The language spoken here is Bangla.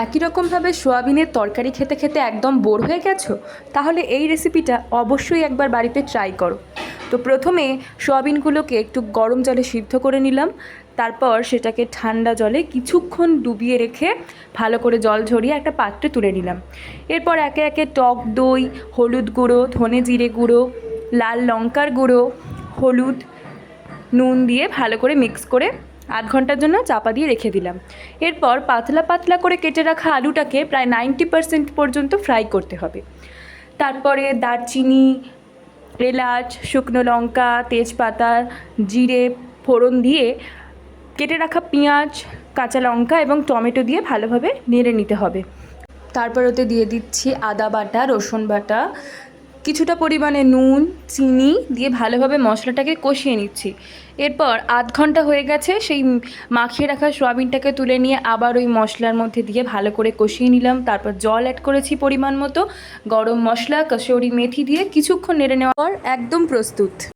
একই রকমভাবে সোয়াবিনের তরকারি খেতে খেতে একদম বোর হয়ে গেছো? তাহলে এই রেসিপিটা অবশ্যই একবার বাড়িতে ট্রাই করো। তো প্রথমে সোয়াবিনগুলোকে একটু গরম জলে সিদ্ধ করে নিলাম। তারপর সেটাকে ঠান্ডা জলে কিছুক্ষণ ডুবিয়ে রেখে ভালো করে জল ঝরিয়ে একটা পাত্রে তুলে নিলাম। এরপর একে একে টক দই, হলুদ গুঁড়ো, ধনে জিরে গুঁড়ো, লাল লঙ্কার গুঁড়ো, হলুদ, নুন দিয়ে ভালো করে মিক্স করে আধ ঘন্টার জন্য চাপা দিয়ে রেখে দিলাম। এরপর পাতলা পাতলা করে কেটে রাখা আলুটাকে প্রায় 90% পর্যন্ত ফ্রাই করতে হবে। তারপরে দারচিনি, এলাচ, শুকনো লঙ্কা, তেজপাতা, জিরে ফোড়ন দিয়ে কেটে রাখা পেঁয়াজ, কাঁচা লঙ্কা এবং টমেটো দিয়ে ভালোভাবে নেড়ে নিতে হবে। তারপর ওতে দিয়ে দিচ্ছি আদা বাটা, রসুন বাটা, কিছুটা পরিমাণে নুন, চিনি দিয়ে ভালোভাবে মশলাটাকে কষিয়ে নিচ্ছি। এরপর আধ ঘন্টা হয়ে গেছে, সেই মাখিয়ে রাখা সোয়াবিনটাকে তুলে নিয়ে আবার ওই মশলার মধ্যে দিয়ে ভালো করে কষিয়ে নিলাম। তারপর জল অ্যাড করেছি পরিমাণ মতো, গরম মশলা, কসুরি মেথি দিয়ে কিছুক্ষণ নেড়ে নেওয়ার পর একদম প্রস্তুত।